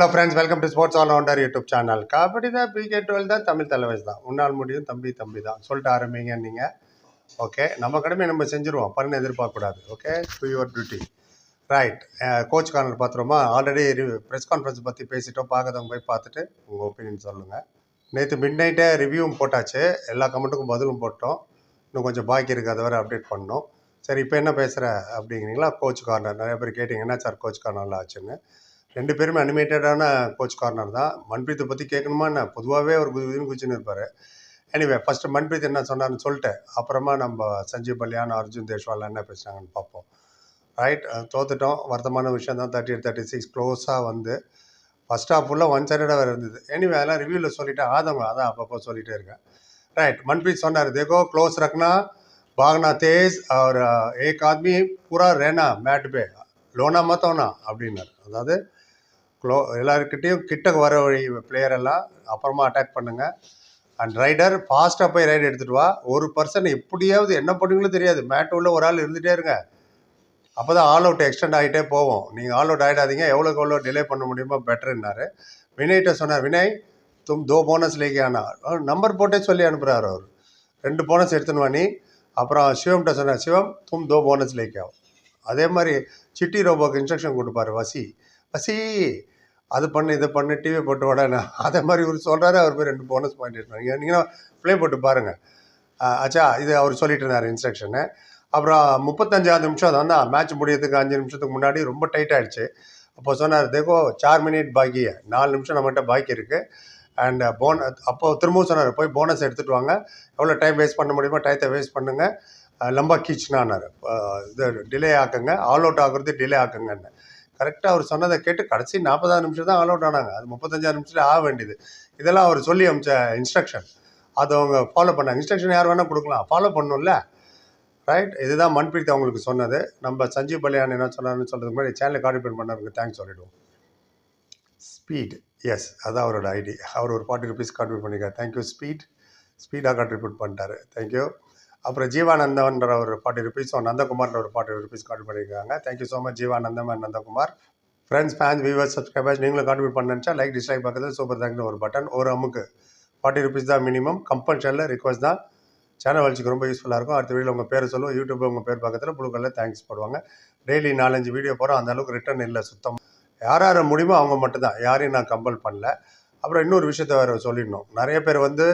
Hello friends, welcome to sports allrounder YouTube channel. Kabaddi தான், PK12 தான், தமிழ் தலைவஸ் தான். உன்னால் முடியும் தம்பி தான் சொல்லிட்டு ஆரம்பிங்க நீங்கள். ஓகே, நம்ம கடமை நம்ம செஞ்சுருவோம், பலன் எதிர்பார்க்கக்கூடாது. Okay, do your duty. Right, coach corner பார்த்துருமா? ஆல்ரெடி ப்ரெஸ் கான்ஃபரன்ஸ் பற்றி பேசிட்டோம். பார்க்காதவங்க போய் பார்த்துட்டு உங்கள் ஒப்பீனியன் சொல்லுங்கள். நேற்று மிட் நைட்டே ரிவ்யூவும் போட்டாச்சு, எல்லா கமெண்ட்டுக்கும் பதிலும் போட்டோம். இன்னும் கொஞ்சம் பாக்கி இருக்குது, அதை வேறு அப்டேட் பண்ணணும். சரி, இப்போ என்ன பேசுகிற அப்படிங்கிறீங்களா? கோச் கார்னர் நிறைய பேர் கேட்டிங்கன்னா சார் கோச் கார்னரில் ஆச்சுன்னு. ரெண்டு பேருமே அனிமேட்டடான கோச் கார்னர் தான். மன்பிரீத்தை பற்றி கேட்கணுமா என்ன? பொதுவாகவே ஒரு குதின்னு குச்சின்னு இருப்பார். எனிவே, ஃபஸ்ட்டு மன்பிரீத் என்ன சொன்னார்னு சொல்லிட்டு அப்புறமா நம்ம சஞ்சீவ் பல்யான், அர்ஜுன் தேஷ்வால் என்ன பேசுகிறாங்கன்னு பார்ப்போம். ரைட், தோத்துட்டோம், வருத்தமான விஷயம் தான். 38-36 க்ளோஸாக வந்து ஃபஸ்ட் ஹாஃப் ஃபுல்லாக ஒன் சைடடாக வேறு இருந்தது. எனிவே, அதெல்லாம் ரிவ்யூவில் சொல்லிவிட்டு ஆதவங்க அதான் அப்பப்போ சொல்லிகிட்டே இருக்கேன். ரைட், मनप्रीत சொன்னார், देखो क्लोज रखना, भागना तेज और एक आदमी पूरा रहना मैट पे, लोना मत होना அப்படின்னாரு. அதாவது எல்லாருக்கிட்டையும் கிட்ட வர வழி பிளேயர் எல்லாம் அப்புறமா அட்டாக் பண்ணுங்க. அண்ட் ரைடர் ஃபாஸ்ட்டாக போய் ரைடு எடுத்துகிட்டு வா. ஒரு பர்சன் எப்படியாவது என்ன பண்ணுவீங்களோ தெரியாது, மேட் உள்ள ஒரு ஆள் இருந்துகிட்டே இருங்க. அப்போ தான் ஆல் அவுட் எக்ஸ்டெண்ட் ஆகிட்டே போவோம். நீங்கள் ஆல் அவுட் ஆகிடாதீங்க, எவ்வளோக்கு எவ்வளோ டிலே பண்ண முடியுமோ பெட்டர்னாரு. வினய்கிட்ட சொன்னார், வினய் தும் 2 போனஸ் லேக்கே ஆனா, நம்பர் போட்டே சொல்லி அனுப்புகிறார் அவர். 2 போனஸ் எடுத்துன்னு வாணி. அப்புறம் சிவம்கிட்ட சொன்னார், சிவம் தும் 2 போனஸ் லேக்கே ஆகும். அதே மாதிரி சிட்டி ரோபோக்கு இன்ஸ்ட்ரக்ஷன் கொடுப்பாரு, வசி அது பண்ணு இதை பண்ணு, டிவி போட்டு விட. அதே மாதிரி இவர் சொல்கிறாரு, அவர் போய் 2 போனஸ் பாயிண்ட் எடுத்துனாங்க. நீங்கள் ப்ளே போட்டு பாருங்கள். ஆச்சா, இது அவர் சொல்லிட்டு இருந்தார் இன்ஸ்ட்ரக்ஷனு. அப்புறம் 35ஆவது நிமிஷம் தான் மேட்ச் முடியறதுக்கு 5 நிமிஷத்துக்கு முன்னாடி ரொம்ப டைட் ஆகிடுச்சு. அப்போ சொன்னார், தேக்கோ 4 மினிட் பாக்கி, 4 நிமிஷம் நம்மகிட்ட பாக்கி இருக்குது. அண்ட் அப்போ திரும்பவும் சொன்னார், போய் போனஸ் எடுத்துகிட்டு வாங்க, எவ்வளோ டைம் வேஸ்ட் பண்ண முடியுமோ டயத்தை வேஸ்ட் பண்ணுங்கள், லம்பா கீச்சுனானார். இது டிலே ஆக்குங்க, ஆல் அவுட் ஆகுறது டிலே ஆக்குங்கன்னு. கரெக்டாக அவர் சொன்னதை கேட்டு கடைசி 40ஆவது நிமிஷம் தான் ஆல் அவுட் ஆனாங்க. அது 35ஆவது நிமிஷத்தில் ஆக வேண்டியது. இதெல்லாம் அவர் சொல்லி அமிச்ச இன்ஸ்ட்ரக்ஷன், அதை அவங்க ஃபாலோ பண்ணாங்க. இன்ஸ்ட்ரக்ஷன் யார் வேணால் கொடுக்கலாம், ஃபாலோ பண்ணணும்ல. ரைட், இதுதான் மன்பிரீத் அவங்களுக்கு சொன்னது. நம்ம சஞ்சீவ் பல்யான் என்ன சொன்னார்னு சொல்கிறதுக்கு முன்னாடி சேனலை கான்ட்ரிபியூட் பண்ணவருக்கு தேங்க்ஸ் சொல்லிவிடுவோம். ஸ்பீட், எஸ், அதான் அவரோட ஐடி. அவர் ஒரு 40 ருபீஸ் கான்ட்ரிபியூட் பண்ணியிருக்காரு. தேங்க்யூ ஸ்பீடாக கான்ட்ரிபியூட் பண்ணிட்டாரு, தேங்க்யூ. அப்புறம் ஜீவானந்தன்ற ஒரு 40 ருபீஸும், நந்தகுமார்ன்ற ஒரு 40 ருபீஸ் கான்ட்ரிபியூட் பண்ணியிருக்காங்க. Thank you so much Jeevanandam and Nandakumar. Friends, fans, viewers, subscribers, நீங்களும் கான்ட்ரிபியூட் பண்ணா லைக் டிஸ்லைக் பக்கத்தில் சூப்பர் தேங்க்னு ஒரு பட்டன், ஒரு அமுக்கு. 40 ருபீஸ் தான் மினிமம், கம்பல்ஷனில் ரிக்வஸ்ட் தான். சேனல் வளர்ச்சிக்கு ரொம்ப யூஸ்ஃபுல்லாக இருக்கும். அடுத்த வீடியோ உங்கள் பேர் சொல்லுவோம். யூடியூப் உங்கள் பேர் பக்கத்தில் ப்ளூ கலரில் தேங்க்ஸ் போடுவாங்க. டெய்லி 4-5 வீடியோ போகிறோம், அந்த அளவுக்கு ரிட்டர்ன் இல்லை சுத்தம். யார் யார் முடியுமோ அவங்க மட்டும்தான், யாரையும் நான் கம்பல் பண்ணல. அப்புறம் இன்னொரு விஷயத்த வேறு சொல்லிடணும். நிறைய பேர் வந்து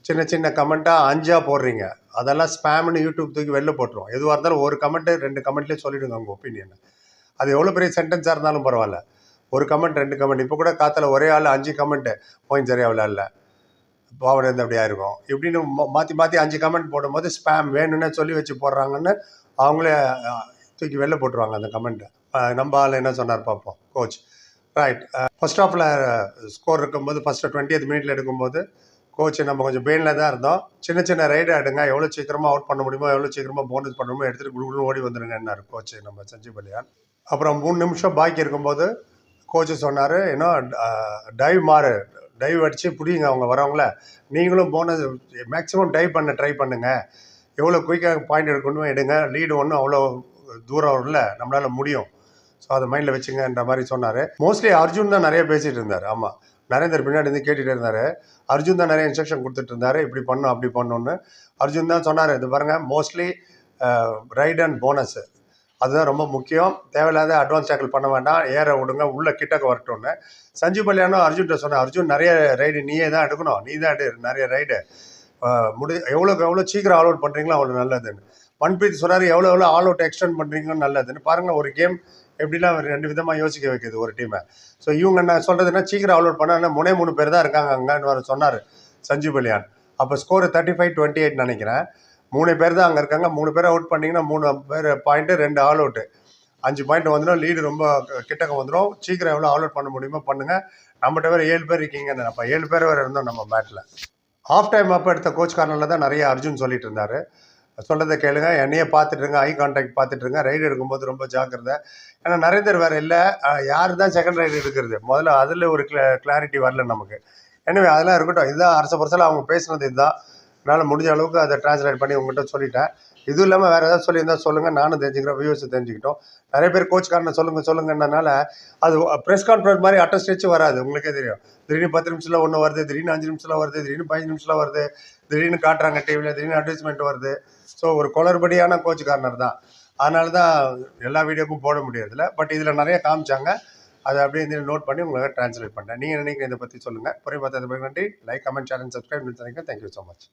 சின்ன கமெண்ட்டாக 5 போடுறீங்க, அதெல்லாம் ஸ்பேம்னு யூடியூப் தூக்கி வெளில போட்டுரும். எதுவாக இருந்தாலும் ஒரு கமெண்ட்டு 2 கமெண்ட்லேயே சொல்லிவிடுங்க உங்கள் ஒப்பீனியன். அது எவ்வளோ பெரிய சென்டென்ஸாக இருந்தாலும் பரவாயில்ல. ஒரு கமெண்ட் 2 கமெண்ட். இப்போ கூட காத்தில் ஒரே ஆள் 5 கமெண்ட்டு பாயிண்ட் சரியாவில் இல்லை, பாவனை இருந்து அப்படியா இருக்கும் இப்படின்னு மாற்றி 5 கமெண்ட் போடும்போது ஸ்பேம் வேணும்னே சொல்லி வச்சு போடுறாங்கன்னு அவங்களே தூக்கி வெளில போட்டுருவாங்க அந்த கமெண்ட்டை. நம்ம ஆள் என்ன சொன்னார் பார்ப்போம், கோச். ரைட், ஃபர்ஸ்ட் ஹாஃபில் ஸ்கோர் இருக்கும்போது ஃபஸ்ட்டு 20th மினிட்ல எடுக்கும்போது கோச் நம்ம கொஞ்சம் பெயினில் தான் இருந்தோம். சின்ன ரைடு ஆடுங்க, எவ்வளோ சீக்கிரமாக அவுட் பண்ண முடியுமோ, எவ்வளோ சீக்கிரமாக போனஸ் பண்ணணுமோ எடுத்துகிட்டு குடுக்குன்னு ஓடி வந்துடுங்கன்னார் கோச் நம்ம சஞ்சீவ் பல்யான். அப்புறம் 3 நிமிஷம் பாக்கி இருக்கும்போது கோச்சு சொன்னார், ஏன்னா டைவ் அடித்து பிடிங்க அவங்க வரவங்கள, நீங்களும் போனஸ் மேக்ஸிமம் டைவ் பண்ண ட்ரை பண்ணுங்கள், எவ்வளோ குயிக்காக பாயிண்ட் எடுக்கணுமோ எடுங்க, லீடு ஒன்றும் அவ்வளோ தூரம் இல்லை, நம்மளால் முடியும், ஸோ அதை மைண்டில் வச்சுங்கன்ற மாதிரி சொன்னார். மோஸ்ட்லி அர்ஜுன் தான் நிறைய பேசிகிட்டு இருந்தார். ஆமாம், நரேந்தர் பின்னாடி இருந்து கேட்டுகிட்டே இருந்தார். அர்ஜுன் தான் நிறைய இன்ஸ்ட்ரக்ஷன் கொடுத்துட்டு இருந்தார், இப்படி பண்ணணும் அப்படி பண்ணணுன்னு. அர்ஜுன் தான் சொன்னார், இது பாருங்கள், மோஸ்ட்லி ரைட் அண்ட் போனஸு அதுதான் ரொம்ப முக்கியம், தேவையில்லாத அட்வான்ஸ் டேக்கிள் பண்ண வேண்டாம், ஏற விடுங்க, உள்ள கிட்டக்க வரட்டும்னு. சஞ்சீவ் பல்யானும் அர்ஜுன்கிட்ட சொன்னேன், அர்ஜுன் நிறைய ரைடு நீயே தான் எடுக்கணும், நீ தான் நிறைய ரைடு எவ்வளோக்கு எவ்வளோ சீக்கிரம் ஆல் அவுட் பண்ணுறீங்களோ அவ்வளோ நல்லதுன்னு. மன்பிரீத் சொன்னார், எவ்வளோ ஆல் அவுட் எக்ஸ்டெண்ட் பண்ணுறீங்கன்னு நல்லதுன்னு. பாருங்கள், ஒரு கேம் எப்படிலாம் 2 விதமாக யோசிக்க வைக்கிது ஒரு டீமை. ஸோ இவங்க என்ன சொல்கிறதுன்னா, சீக்கிரம் ஆல் அவுட் பண்ணால் 3 பேர் தான் இருக்காங்க அங்கன்னு வர சொன்னார் சஞ்சீவ் பல்யான். அப்போ ஸ்கோரு 35-28 நினைக்கிறேன். 3 பேர் தான் அங்கே இருக்காங்க. 3 பேரை அவுட் பண்ணிங்கன்னா 3 பேர் பாயிண்ட்டு, 2 ஆல் அவுட்டு, 5 பாயிண்ட் வந்துடும், லீடு ரொம்ப கிட்டக்க வந்துடும். சீக்கிரம் எவ்வளோ ஆல் அவுட் பண்ண முடியுமோ பண்ணுங்கள். நம்மகிட்ட வேறு 7 பேர் இருக்கீங்கன்னு, அப்போ 7 பேர் வேறு இருந்தோம் நம்ம மேட்டில். ஆஃப் டைம் அப்போ எடுத்த கோச் கார்னரில் தான் நிறைய அர்ஜுன் சொல்லிட்டு இருந்தார். சொல்கிறத கேளுங்க, என்னையே பார்த்துட்டுருங்க, ஐ கான்டாக்ட் பார்த்துட்டுருங்க, ரைடு எடுக்கும்போது ரொம்ப ஜாக்கிரதை. ஏன்னா நரேந்தர் வேறு இல்லை, யார் தான் செகண்ட் ரைடு எடுக்கிறது, முதல்ல அதில் ஒரு கிளாரிட்டி வரல நமக்கு. எனவே அதெல்லாம் இருக்கட்டும், இதுதான் அரச பரசலாக அவங்க பேசுனது, இதுதான் என்னால் முடிஞ்ச அளவுக்கு அதை டிரான்ஸ்லேட் பண்ணி உங்கள்கிட்ட சொல்லிட்டேன். இதுவும் இல்லாமல் வேறு ஏதாவது சொல்லியிருந்தா சொல்லுங்கள், நானும் தெரிஞ்சுக்கிறேன், வியூஸ் தெரிஞ்சுக்கிட்டோம். நிறைய பேர் கோச்காரனை சொல்லுங்கன்னனால அது ப்ரெஸ் கான்ஃபரன்ஸ் மாதிரி அட்டஸ்டேச்சு வராது. உங்களுக்கே தெரியும். திடீர்னு 10 நிமிஷத்தில் ஒன்று வருது, திடீர்னு 5 நிமிஷத்தில் வருது, திடீர்னு 15 நிமிஷத்தில் வருது, திடீர்னு காட்டுறாங்க டிவியில், திடீர்னு அட்வர்டைஸ்மெண்ட் வருது. ஸோ ஒரு குளறுபடியான கோச் கார்னர் தான். அதனால தான் எல்லா வீடியோக்கும் போட முடியறதில்ல. பட் இதில் நிறைய காமிச்சாங்க. அதை அப்படியே நோட் பண்ணி உங்களுக்கு ட்ரான்ஸ்லேட் பண்ணுறேன். நீங்கள் நினைக்கிறேன் இதை பற்றி சொல்லுங்கள். புரிய பார்த்தது நன்றி. Like, comment, share and subscribe. Thank you so much.